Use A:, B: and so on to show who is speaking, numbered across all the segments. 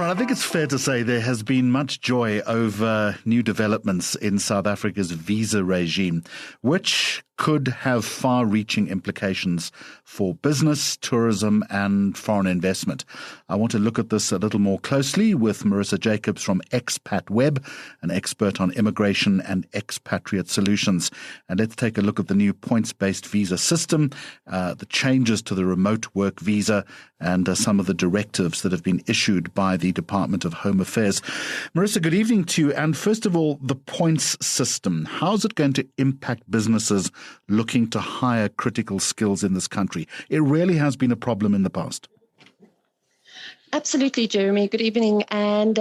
A: right, I think it's fair to say there has been much joy over new developments in South Africa's visa regime, which could have far-reaching implications for business, tourism and foreign investment. I want to look at this a little more closely with Marisa Jacobs from Xpatweb, an expert on immigration and expatriate solutions. And let's take a look at the new points-based visa system, the changes to the remote work visa, and some of the directives that have been issued by the Department of Home Affairs. Marisa, good evening to you. And first of all, the points system. How's it going to impact businesses looking to hire critical skills in this country? It really has been a problem in the past.
B: Absolutely, Jeremy. Good evening. And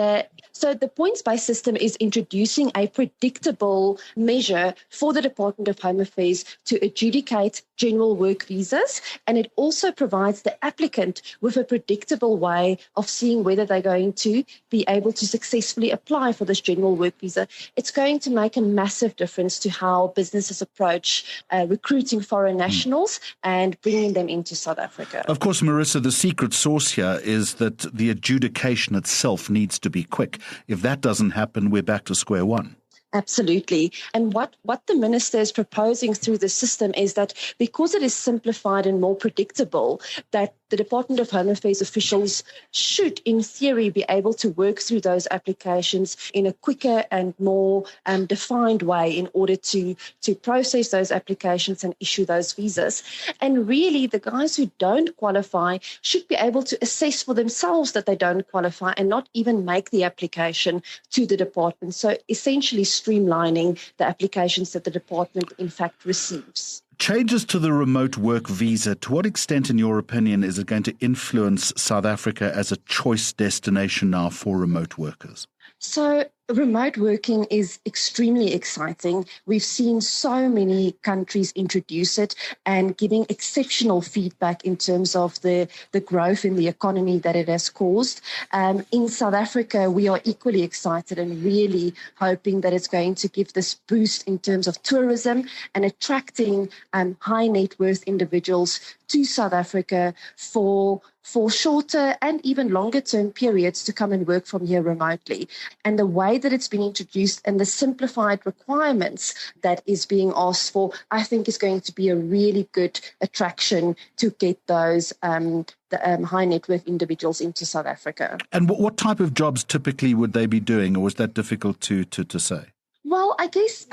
B: so the points-based system is introducing a predictable measure for the Department of Home Affairs to adjudicate general work visas. And it also provides the applicant with a predictable way of seeing whether they're going to be able to successfully apply for this general work visa. It's going to make a massive difference to how businesses approach recruiting foreign nationals and bringing them into South Africa.
A: Of course, Marisa, the secret sauce here is that the adjudication itself needs to be quick. If that doesn't happen, we're back to square one.
B: Absolutely. And what the minister is proposing through the system is that because it is simplified and more predictable, that the Department of Home Affairs officials should, in theory, be able to work through those applications in a quicker and more defined way in order to process those applications and issue those visas. And really, the guys who don't qualify should be able to assess for themselves that they don't qualify and not even make the application to the department. So essentially streamlining the applications that the department, in fact, receives.
A: Changes to the remote work visa, to what extent, in your opinion, is it going to influence South Africa as a choice destination now for remote workers?
B: So remote working is extremely exciting. We've seen so many countries introduce it and giving exceptional feedback in terms of the growth in the economy that it has caused. In South Africa, we are equally excited and really hoping that it's going to give this boost in terms of tourism and attracting high net worth individuals to South Africa for shorter and even longer term periods to come and work from here remotely. And the way that it's been introduced and the simplified requirements that is being asked for, I think is going to be a really good attraction to get those high net worth individuals into South Africa.
A: And what type of jobs typically would they be doing, or was that difficult to say?
B: Well, I guess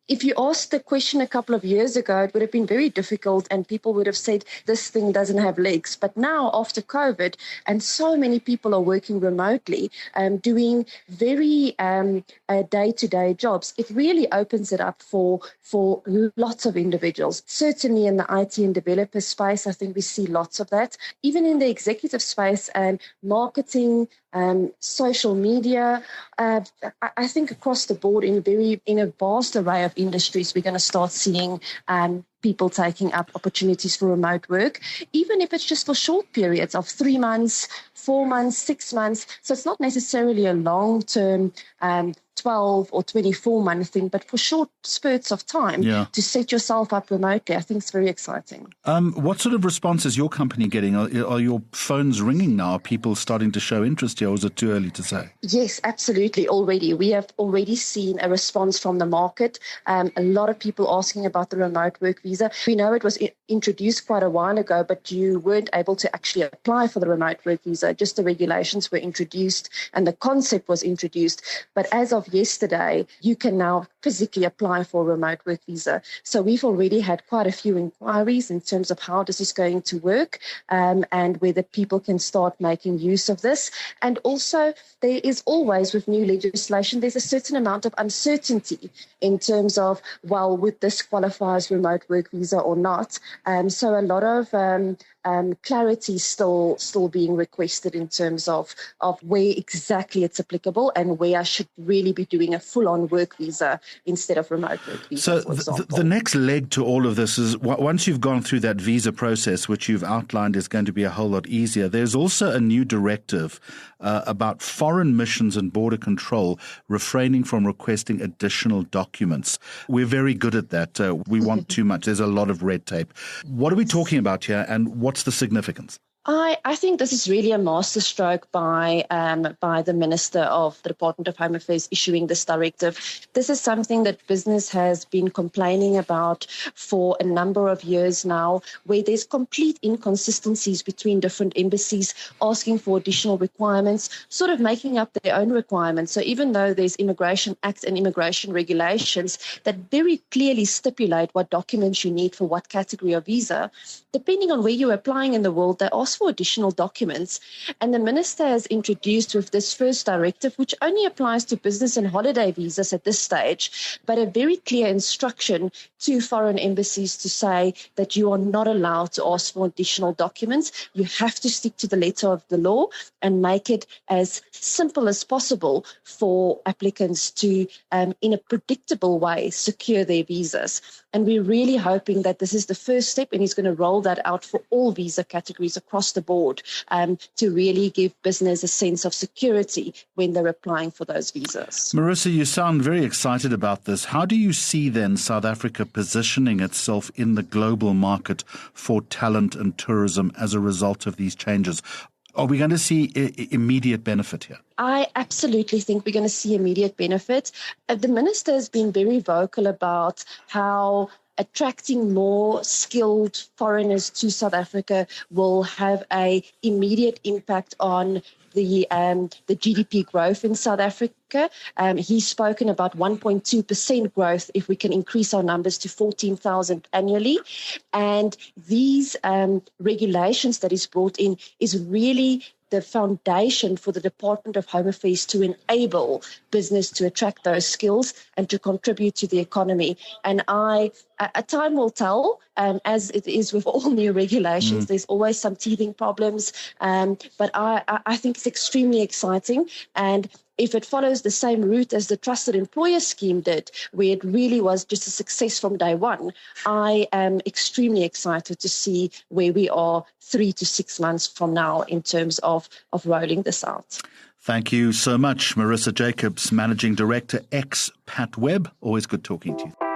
B: if you asked the question a couple of years ago, it would have been very difficult and people would have said this thing doesn't have legs. But now, after COVID, and so many people are working remotely, doing very day-to-day jobs, it really opens it up for lots of individuals. Certainly in the IT and developer space, I think we see lots of that. Even in the executive space, marketing, social media, I think across the board in a vast array of industries, we're going to start seeing people taking up opportunities for remote work, even if it's just for short periods of 3 months, 4 months, 6 months. So it's not necessarily a long-term 12 or 24-month thing, but for short spurts of time to set yourself up remotely, I think it's very exciting.
A: What sort of response is your company getting? Are your phones ringing now? Are people starting to show interest here, or is it too early to say?
B: Yes, absolutely. Already. We have already seen a response from the market. A lot of people asking about the remote work visa. We know it was introduced quite a while ago, but you weren't able to actually apply for the remote work visa. Just the regulations were introduced and the concept was introduced. But as of yesterday, you can now physically apply for a remote work visa. So we've already had quite a few inquiries in terms of how this is going to work and whether people can start making use of this. And also, there is always, with new legislation, there's a certain amount of uncertainty in terms of, well, would this qualify as remote work visa or not? So a lot of clarity still being requested in terms of where exactly it's applicable and where I should really be doing a full-on work visa instead of remote work visa, for example.
A: The next leg to all of this is once you've gone through that visa process, which you've outlined is going to be a whole lot easier, there's also a new directive about foreign missions and border control refraining from requesting additional documents. We're very good at that. We want too much. There's a lot of red tape. What are we talking about here, and what's the significance?
B: I think this is really a masterstroke by the Minister of the Department of Home Affairs issuing this directive. This is something that business has been complaining about for a number of years now, where there's complete inconsistencies between different embassies asking for additional requirements, sort of making up their own requirements. So even though there's Immigration Act and immigration regulations that very clearly stipulate what documents you need for what category of visa, depending on where you're applying in the world, they ask for additional documents. And the minister has introduced with this first directive, which only applies to business and holiday visas at this stage, but a very clear instruction to foreign embassies to say that you are not allowed to ask for additional documents. You have to stick to the letter of the law and make it as simple as possible for applicants to, in a predictable way, secure their visas. And we're really hoping that this is the first step, and he's going to roll that out for all visa categories across the board to really give business a sense of security when they're applying for those visas.
A: Marisa, you sound very excited about this. How do you see then South Africa positioning itself in the global market for talent and tourism as a result of these changes? Are we going to see immediate benefit here?
B: I absolutely think we're going to see immediate benefit. The minister has been very vocal about how attracting more skilled foreigners to South Africa will have an immediate impact on the GDP growth in South Africa. He's spoken about 1.2% growth if we can increase our numbers to 14,000 annually. And these regulations that is brought in is really the foundation for the Department of Home Affairs to enable business to attract those skills and to contribute to the economy. And a time will tell, as it is with all new regulations. There's always some teething problems, but I think it's extremely exciting. And if it follows the same route as the Trusted Employer Scheme did, where it really was just a success from day one, I am extremely excited to see where we are 3 to 6 months from now in terms of rolling this out.
A: Thank you so much, Marisa Jacobs, Managing Director, Xpatweb. Always good talking to you.